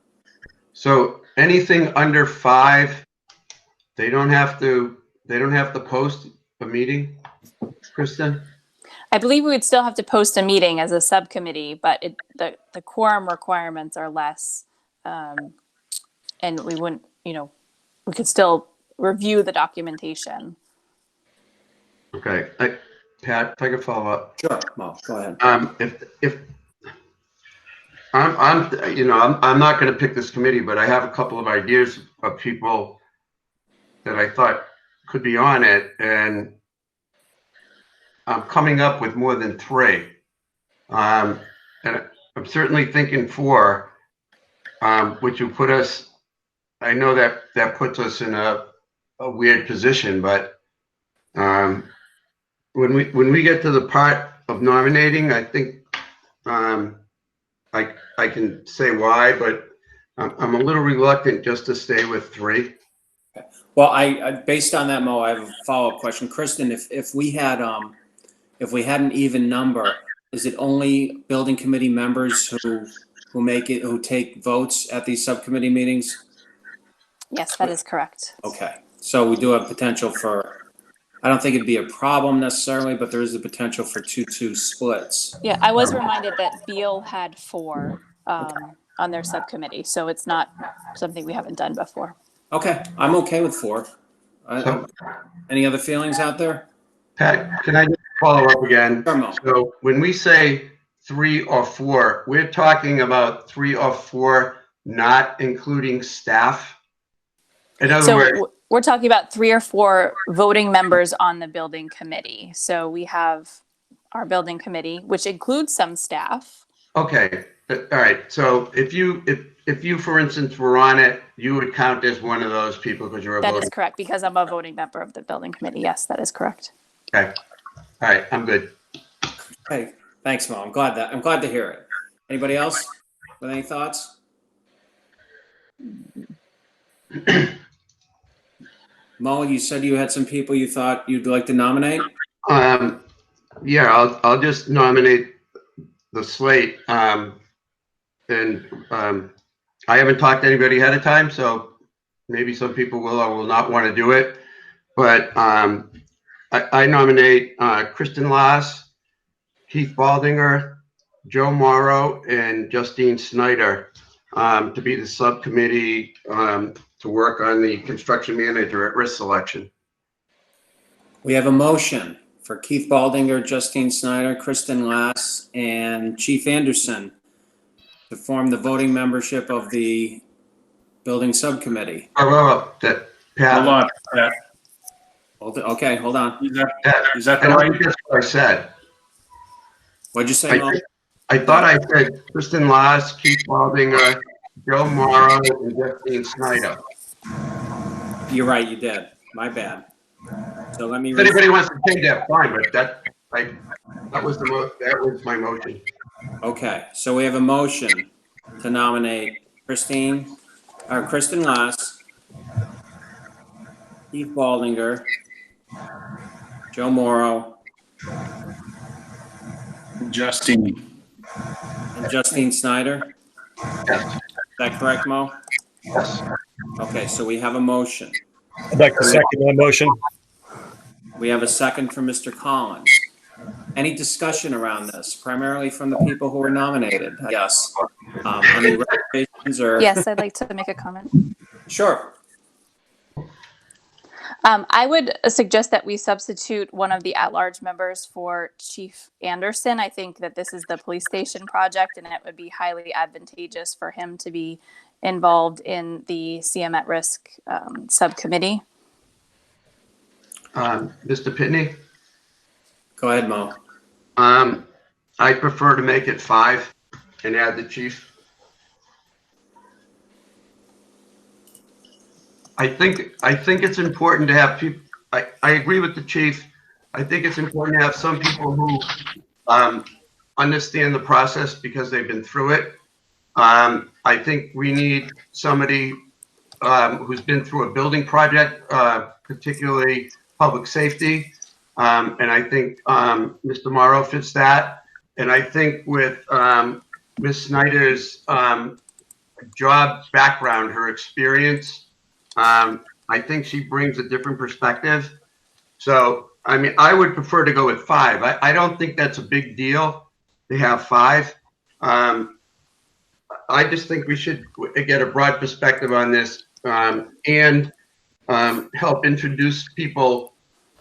So anything under 5, they don't have to post a meeting, Kristen? I believe we would still have to post a meeting as a subcommittee, but the quorum requirements are less, and we wouldn't, we could still review the documentation. Okay, Pat, if I could follow up. Sure, Mo, go ahead. If I'm not going to pick this committee, but I have a couple of ideas of people that I thought could be on it, and I'm coming up with more than 3. And I'm certainly thinking 4, which will put us, I know that puts us in a weird position, but when we get to the part of nominating, I think I can say why, but I'm a little reluctant just to stay with 3. Well, I based on that, Mo, I have a follow-up question. Kristen, if we had an even number, is it only building committee members who take votes at these subcommittee meetings? Yes, that is correct. Okay, so we do have potential for, I don't think it'd be a problem necessarily, but there is the potential for 2-2 splits. Yeah, I was reminded that Beal had 4 on their subcommittee, so it's not something we haven't done before. Okay, I'm okay with 4. Any other feelings out there? Pat, can I just follow up again? Sure, Mo. So when we say 3 or 4, we're talking about 3 or 4, not including staff? In other words, we're talking about 3 or 4 voting members on the building committee. So we have our building committee, which includes some staff. okay, all right. So if you, for instance, were on it, you would count as one of those people because you're a voting. That is correct, because I'm a voting member of the building committee. Yes, that is correct. Okay. All right, I'm good. Hey, thanks, Mo. I'm glad to hear it. Anybody else with any thoughts? Mo, you said you had some people you thought you'd like to nominate? Yeah, I'll just nominate the slate. I haven't talked to anybody ahead of time, so maybe some people will or will not want to do it. But I nominate Kristen Lass, Keith Baldinger, Joe Morrow, and Justine Snyder to be the subcommittee to work on the construction manager at risk selection. We have a motion for Keith Baldinger, Justine Snyder, Kristen Lass, and Chief Anderson to form the voting membership of the building subcommittee. Pat. Hold on, Pat. Okay, hold on. Is that I the don't right? think that's what I said. What'd you say, Mo? I thought I said Kristen Lass, Keith Baldinger, Joe Morrow, and Justine Snyder. You're right, you did. My bad. So let me. If anybody wants to change that, fine, but that was my motion. Okay, so we have a motion to nominate Kristen Lass, Keith Baldinger, Joe Morrow, Justine. and Justine Snyder. Yes. Is that correct, Mo? Yes. Okay, so we have a motion. I'd like to second that motion. We have a second from Mr. Collins. Any discussion around this, primarily from the people who were nominated? Yes. Any reservations or? Yes, I'd like to make a comment. Sure. I would suggest that we substitute one of the at-large members for Chief Anderson. I think that this is the police station project, and it would be highly advantageous for him to be involved in the CM at Risk subcommittee. Mr. Pitney? Go ahead, Mo. I prefer to make it 5 and add the chief. I think it's important to have people. I agree with the chief. I think it's important to have some people who understand the process because they've been through it. I think we need somebody who's been through a building project, particularly public safety. And I think Mr. Morrow fits that. And I think with Ms. Snyder's job background, her experience, I think she brings a different perspective. So, I mean, I would prefer to go with 5. I don't think that's a big deal to have 5. I just think we should get a broad perspective on this and help introduce people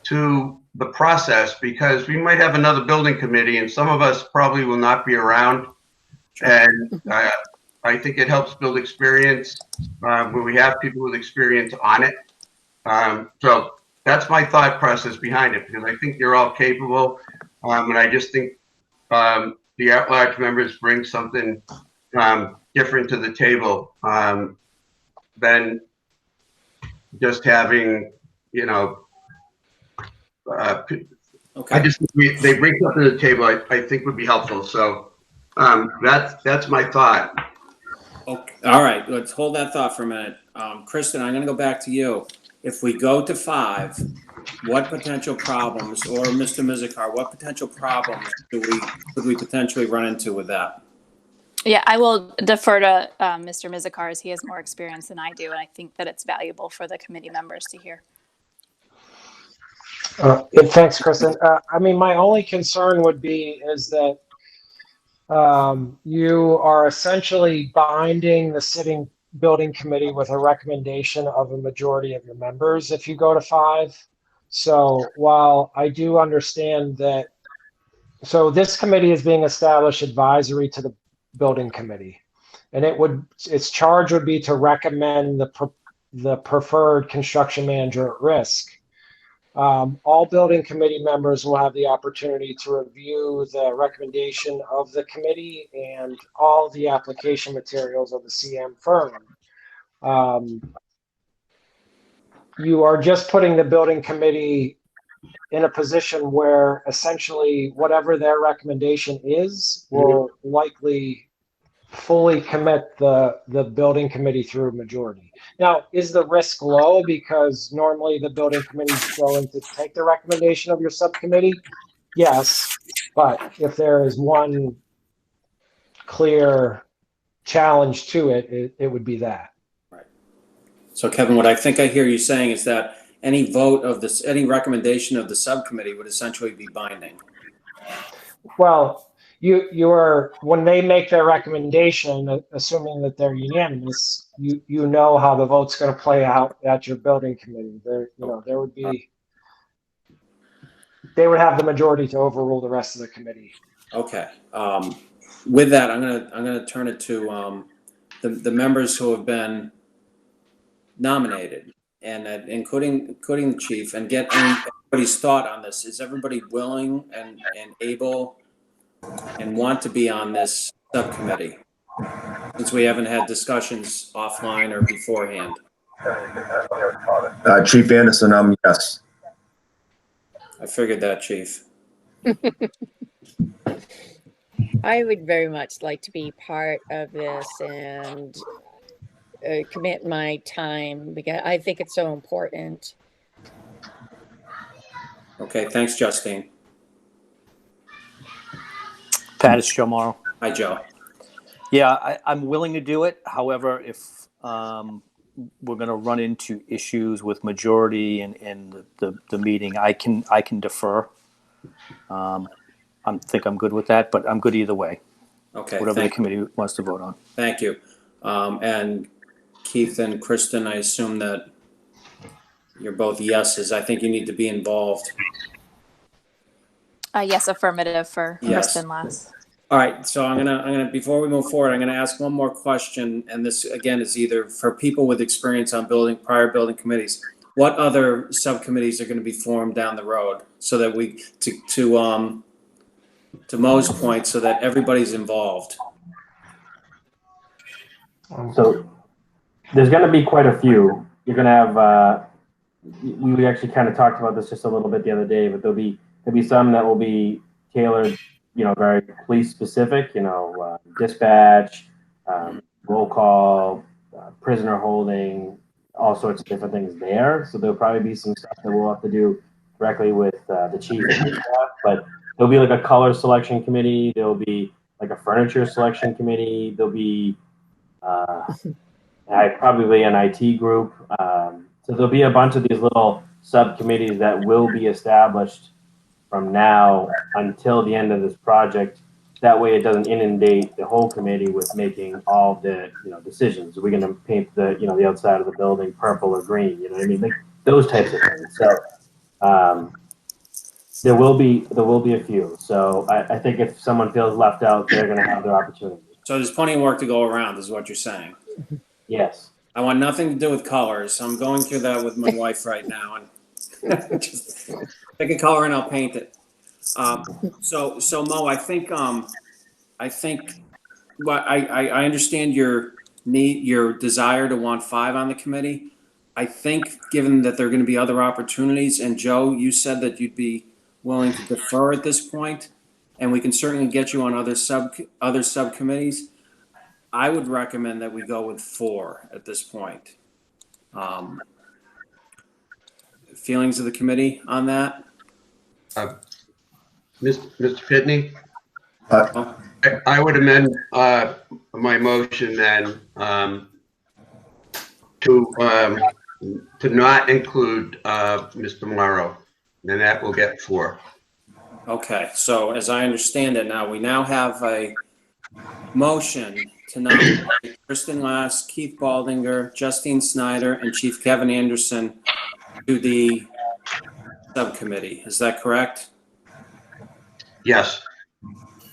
to the process, because we might have another building committee and some of us probably will not be around. And I think it helps build experience when we have people with experience on it. So that's my thought process behind it, because I think you're all capable. And I just think the at-large members bring something different to the table than just having, you know, Okay. I just think they bring something to the table I think would be helpful. So that's my thought. Okay. All right. Let's hold that thought for a minute. Kristen, I'm going to go back to you. If we go to 5, what potential problems, or Mr. Mizikar, what potential problems could we potentially run into with that? Yeah, I will defer to Mr. Mizikar, as he has more experience than I do, and I think that it's valuable for the committee members to hear. Thanks, Kristen. I mean, my only concern would be is that you are essentially binding the sitting building committee with a recommendation of a majority of your members if you go to 5. So while I do understand that, so this committee is being established advisory to the building committee, and its charge would be to recommend the preferred construction manager at risk. All building committee members will have the opportunity to review the recommendation of the committee and all the application materials of the CM firm. You are just putting the building committee in a position where essentially whatever their recommendation is will likely fully commit the building committee through majority. Now, is the risk low because normally the building committee is going to take the recommendation of your subcommittee? Yes, but if there is one clear challenge to it, it would be that. Right. So Kevin, what I think I hear you saying is that any vote of this, any recommendation of the subcommittee would essentially be binding. Well, you're when they make their recommendation, assuming that they're unanimous, you know how the vote's going to play out at your building committee. There would be, they would have the majority to overrule the rest of the committee. Okay. With that, I'm gonna turn it to the members who have been nominated, and including the chief, and get everybody's thought on this. Is everybody willing and able and want to be on this subcommittee? Since we haven't had discussions offline or beforehand. Chief Anderson, yes. I figured that, Chief. I would very much like to be part of this and commit my time because I think it's so important. Okay, thanks, Justine. Pat, it's Joe Morrow. Hi, Joe. Yeah, I'm willing to do it. However, if we're going to run into issues with majority and the meeting, I can defer. I think I'm good with that, but I'm good either way. Okay. Whatever the committee wants to vote on. Thank you. And Keith and Kristen, I assume that you're both yeses. I think you need to be involved. Yes, affirmative for Yes. Kristen last. All right, so I'm gonna before we move forward, I'm gonna ask one more question, and this again is either for people with experience on prior building committees. What other subcommittees are going to be formed down the road so that we to Mo's point, so that everybody's involved? So there's going to be quite a few. You're going to have, we actually kind of talked about this just a little bit the other day, but there'll be some that will be tailored, very police specific, dispatch, roll call, prisoner holding, all sorts of different things there. So there'll probably be some stuff that we'll have to do directly with the chief and his staff, but there'll be like a color selection committee. There'll be like a furniture selection committee. There'll be probably an IT group. So there'll be a bunch of these little subcommittees that will be established from now until the end of this project. That way it doesn't inundate the whole committee with making all the decisions. We're going to paint the the outside of the building purple or green. You know what I mean? Like those types of things. So there will be a few. So I think if someone feels left out, they're going to have their opportunity. So there's plenty of work to go around, is what you're saying. Yes. I want nothing to do with colors. I'm going through that with my wife right now, and just pick a color and I'll paint it. So Mo, I think what I understand your desire to want 5 on the committee. I think given that there are going to be other opportunities, and Joe, you said that you'd be willing to defer at this point, and we can certainly get you on other subcommittees. I would recommend that we go with 4 at this point. Feelings of the committee on that? Mr. Pitney? I would amend my motion then to not include Mr. Morrow, and that will get 4. Okay, so as I understand it now, we now have a motion to nominate Kristen Lass, Keith Baldinger, Justine Snyder, and Chief Kevin Anderson to the subcommittee. Is that correct? Yes.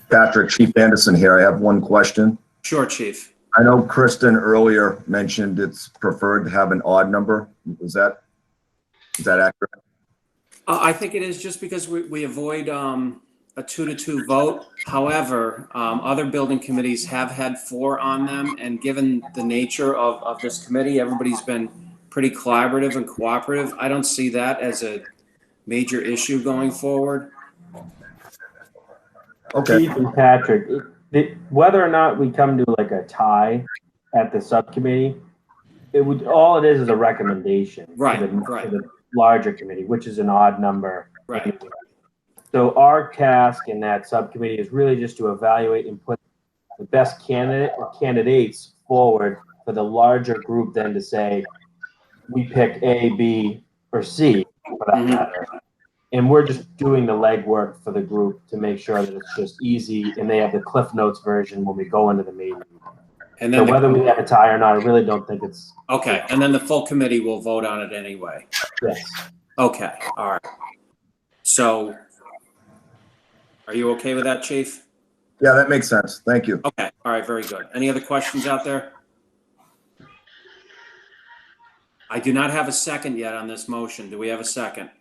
Patrick, Chief Anderson here. I have one question. Sure, Chief. I know Kristen earlier mentioned it's preferred to have an odd number. Is that accurate? I think it is, just because we avoid a 2-2 vote. However, other building committees have had 4 on them, and given the nature of this committee, everybody's been pretty collaborative and cooperative. I don't see that as a major issue going forward. Okay. Chief and Patrick, Whether or not we come to like a tie at the subcommittee, all it is a recommendation to the larger committee, which is an odd number. Right. So our task in that subcommittee is really just to evaluate and put the best candidate or candidates forward for the larger group then to say, we pick A, B, or C for that matter. And we're just doing the legwork for the group to make sure that it's just easy and they have the Cliff Notes version when we go into the meeting. And then so whether we have a tie or not, I really don't think it's... Okay, and then the full committee will vote on it anyway. Yes. Okay, all right. So, are you okay with that, Chief? Yeah, that makes sense. Thank you. Okay, all right, very good. Any other questions out there? I do not have a second yet on this motion. Do we have a second?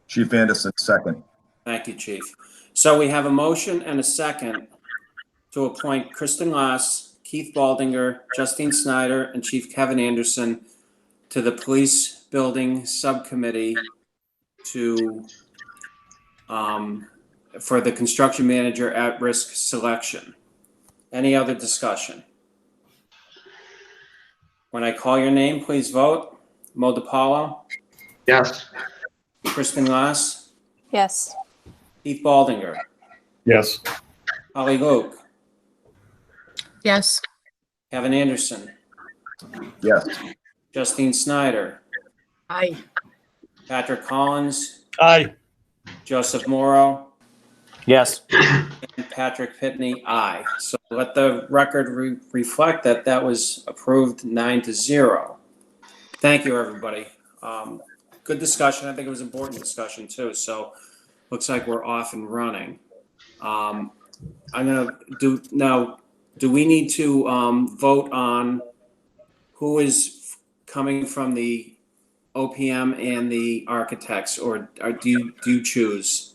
Chief Anderson, second. Thank you, Chief. So we have a motion and a second to appoint Kristen Lass, Keith Baldinger, Justine Snyder, and Chief Kevin Anderson to the Police Building Subcommittee to for the construction manager at-risk selection. Any other discussion? When I call your name, please vote. Mo DiPaolo? Yes. Kristen Lass? Yes. Keith Baldinger? Yes. Holly Luke? Yes. Kevin Anderson? Yes. Justine Snyder? Aye. Patrick Collins? Aye. Joseph Morrow? Yes. And Patrick Pitney, aye. So let the record reflect that that was approved 9-0. Thank you, everybody. Good discussion. I think it was important discussion too. So looks like we're off and running. I'm gonna do now. Do we need to vote on who is coming from the OPM and the architects, or do you choose?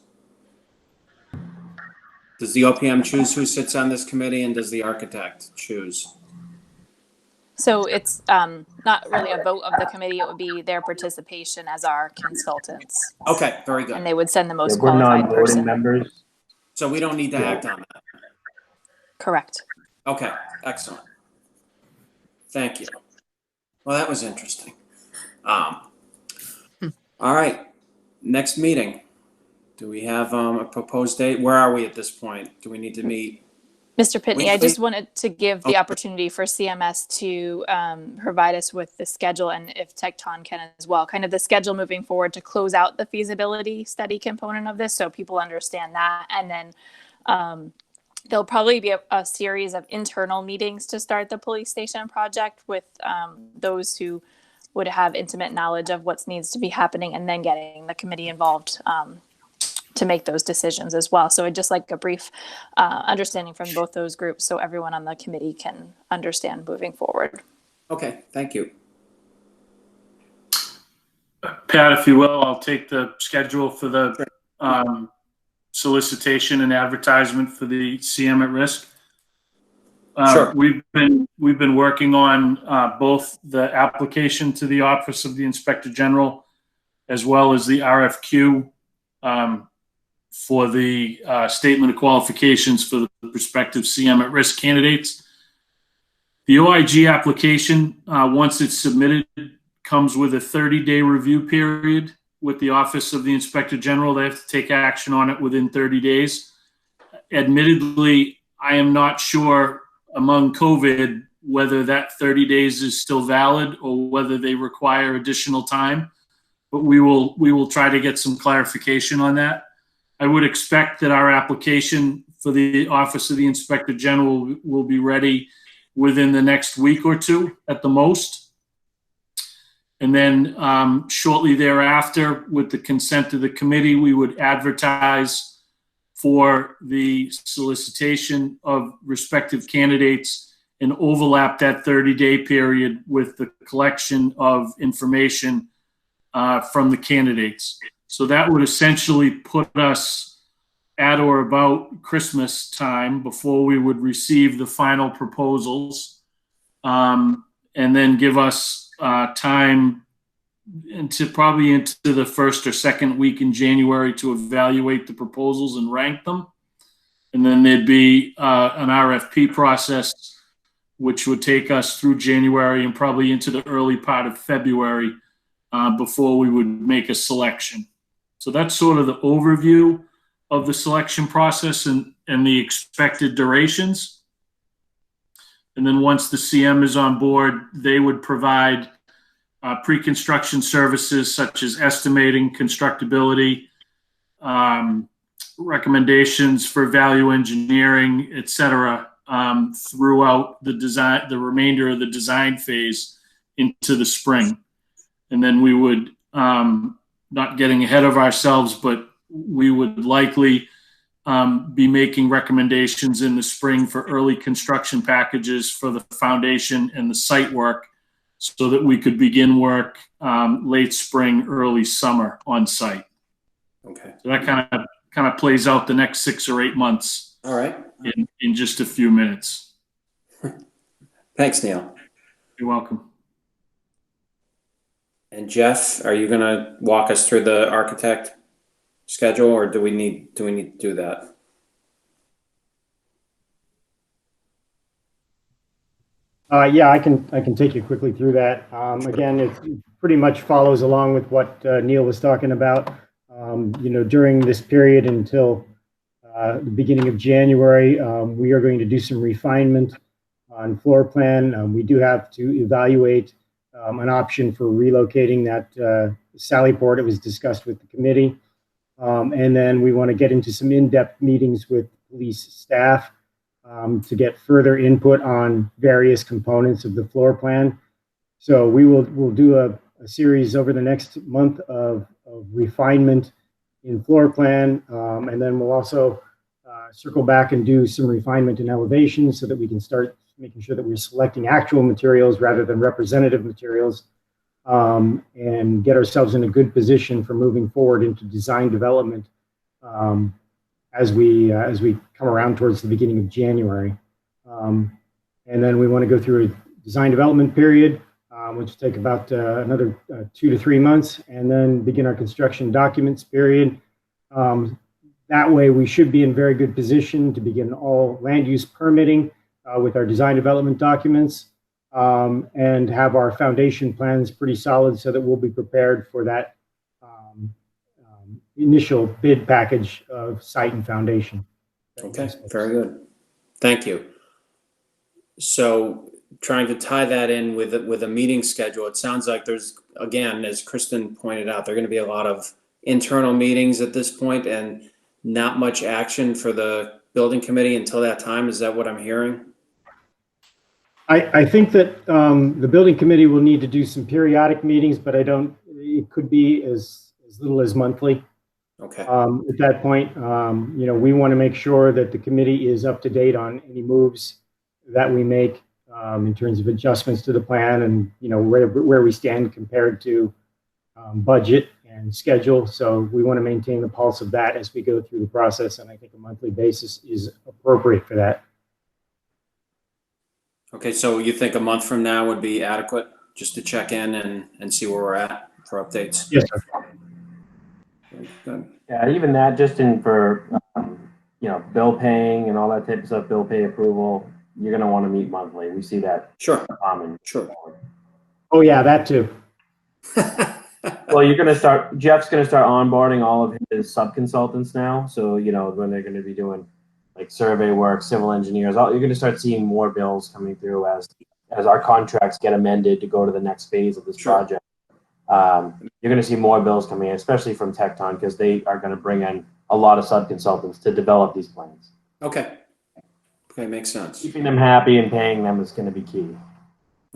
Does the OPM choose who sits on this committee, and does the architect choose? So it's not really a vote of the committee. It would be their participation as our consultants. Okay, very good. And they would send the most we're qualified non-voting person. members. So we don't need to act on that. Correct. Okay, excellent. Thank you. Well, that was interesting. All right, next meeting. Do we have a proposed date? Where are we at this point? Do we need to meet? Mr. Pitney, I just wanted to give the opportunity for CMS to provide us with the schedule, and if Tecton can as well, kind of the schedule moving forward to close out the feasibility study component of this so people understand that. And then there'll probably be a series of internal meetings to start the police station project with those who would have intimate knowledge of what needs to be happening, and then getting the committee involved to make those decisions as well. So I'd just like a brief understanding from both those groups so everyone on the committee can understand moving forward. Okay, thank you. Pat, if you will, I'll take the schedule for the solicitation and advertisement for the CM at risk. Sure. We've been working on both the application to the Office of the Inspector General as well as the RFQ for the statement of qualifications for the prospective CM at risk candidates. The OIG application, once it's submitted, comes with a 30-day review period with the Office of the Inspector General. They have to take action on it within 30 days. Admittedly, I am not sure among COVID whether that 30 days is still valid or whether they require additional time, but we will try to get some clarification on that. I would expect that our application for the Office of the Inspector General will be ready within the next week or two at the most. And then shortly thereafter, with the consent of the committee, we would advertise for the solicitation of respective candidates and overlap that 30-day period with the collection of information from the candidates. So that would essentially put us at or about Christmas time before we would receive the final proposals, and then give us time probably into the first or second week in January to evaluate the proposals and rank them. And then there'd be an RFP process, which would take us through January and probably into the early part of February before we would make a selection. So that's sort of the overview of the selection process and the expected durations. And then once the CM is on board, they would provide pre-construction services such as estimating, constructability, recommendations for value engineering, et cetera, throughout the remainder of the design phase into the spring. And then we would, not getting ahead of ourselves, but we would likely be making recommendations in the spring for early construction packages for the foundation and the site work so that we could begin work late spring, early summer on site. Okay. So that kind of plays out the next 6 or 8 months. All right. In just a few minutes. Thanks, Neil. You're welcome. And Jeff, are you going to walk us through the architect schedule, or do we need to do that? Yeah, I can take you quickly through that. Again, it pretty much follows along with what Neil was talking about. During this period until the beginning of January, we are going to do some refinement on floor plan. We do have to evaluate an option for relocating that Sally Port. It was discussed with the committee. And then we want to get into some in-depth meetings with police staff to get further input on various components of the floor plan. So we'll do a series over the next month of refinement in floor plan. And then we'll also circle back and do some refinement in elevation so that we can start making sure that we're selecting actual materials rather than representative materials, and get ourselves in a good position for moving forward into design development as we come around towards the beginning of January. And then we want to go through a design development period, which will take about another 2 to 3 months, and then begin our construction documents period. That way we should be in very good position to begin all land use permitting with our design development documents, and have our foundation plans pretty solid so that we'll be prepared for that initial bid package of site and foundation. Okay, very good. Thank you. So trying to tie that in with a meeting schedule, it sounds like there's, again, as Kristen pointed out, there are going to be a lot of internal meetings at this point and not much action for the building committee until that time. Is that what I'm hearing? I think that the building committee will need to do some periodic meetings, but it could be as little as monthly. Okay. At that point, we want to make sure that the committee is up to date on any moves that we make in terms of adjustments to the plan and, where we stand compared to budget and schedule. So we want to maintain the pulse of that as we go through the process. And I think a monthly basis is appropriate for that. Okay, so you think a month from now would be adequate just to check in and see where we're at for updates? Yes, sir. Good. Yeah, even that, just in for, bill paying and all that type of stuff, bill pay approval, you're going to want to meet monthly. We see that. Sure. Common. Sure. Oh, yeah, that too. Well, Jeff's going to start onboarding all of his sub-consultants now. So, when they're going to be doing like survey work, civil engineers, you're going to start seeing more bills coming through as our contracts get amended to go to the next phase of this project. You're going to see more bills coming in, especially from Tecton, because they are going to bring in a lot of sub-consultants to develop these plans. Okay, makes sense. Keeping them happy and paying them is going to be key.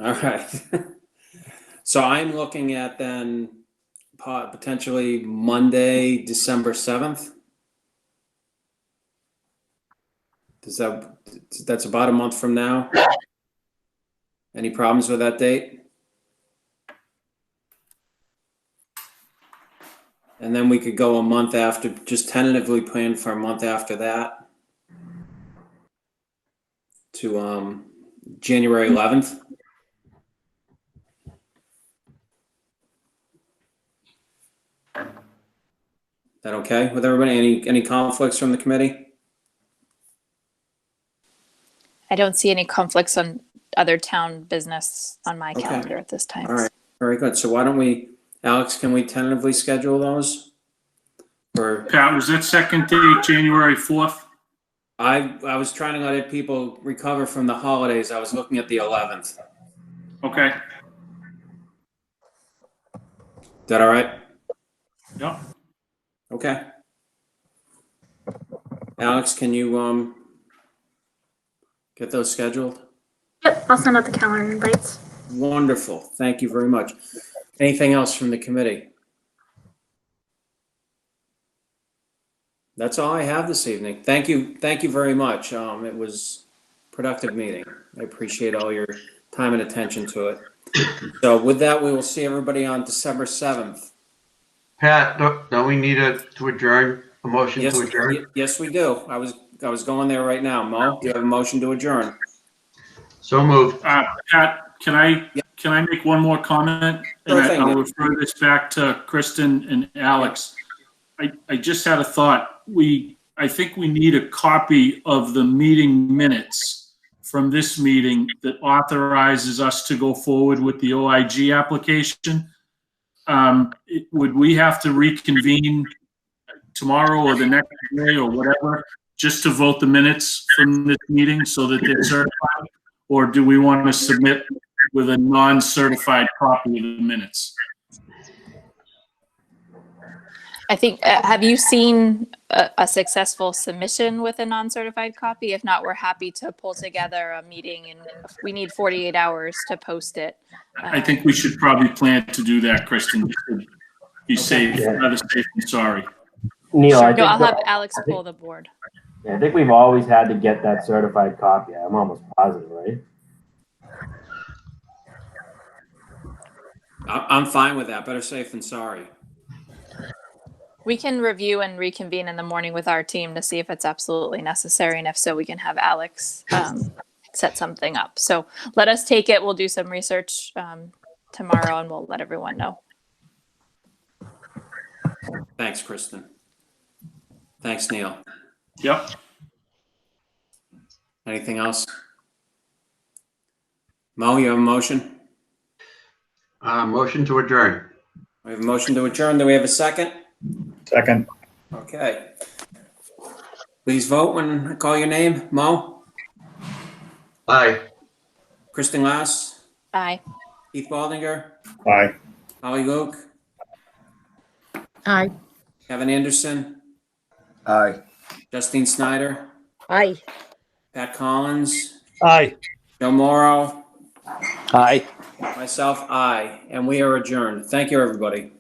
All right. So I'm looking at then potentially Monday, December 7th. That's about a month from now. Any problems with that date? And then we could go a month after, just tentatively plan for a month after that to January 11th. That okay with everybody? Any conflicts from the committee? I don't see any conflicts on other town business on my Okay. calendar at this time. All right, very good. So why don't we, Alex, can we tentatively schedule those? Or Pat, was that second date January 4th? I was trying to let people recover from the holidays. I was looking at the 11th. Okay. Is that all right? Yep. Okay. Alex, can you get those scheduled? Yep, I'll send out the calendar invites. Wonderful. Thank you very much. Anything else from the committee? That's all I have this evening. Thank you. Thank you very much. It was a productive meeting. I appreciate all your time and attention to it. So with that, we will see everybody on December 7th. Pat, don't we need to adjourn, a motion Yes, to adjourn? yes, we do. I was going there right now. Mo, do you have a motion to adjourn? So moved. Pat, can I make one more comment? Sure And thing, I'll Nick. refer this back to Kristen and Alex. I just had a thought. I think we need a copy of the meeting minutes from this meeting that authorizes us to go forward with the OIG application. Would we have to reconvene tomorrow or the next day or whatever, just to vote the minutes from this meeting so that they're certified? Or do we want to submit with a non-certified copy of the minutes? I think, have you seen a successful submission with a non-certified copy? If not, we're happy to pull together a meeting, and we need 48 hours to post it. I think we should probably plan to do that, Kristen, just to be safe, rather safe than sorry. Neil, Sure, I no, think I'll have Alex pull the board. I think we've always had to get that certified copy. I'm almost positive, right? I'm fine with that. Better safe than sorry. We can review and reconvene in the morning with our team to see if it's absolutely necessary, and if so, we can have Alex set something up. So let us take it. We'll do some research tomorrow, and we'll let everyone know. Thanks, Kristen. Thanks, Neil. Yep. Anything else? Mo, you have a motion? Motion to adjourn. We have a motion to adjourn. Do we have a second? Second. Okay. Please vote when I call your name. Mo? Aye. Kristen Lass? Aye. Keith Baldinger? Aye. Holly Luke? Aye. Kevin Anderson? Aye. Justine Snyder? Aye. Pat Collins? Aye. Joe Morrow? Aye. Myself, aye. And we are adjourned. Thank you, everybody.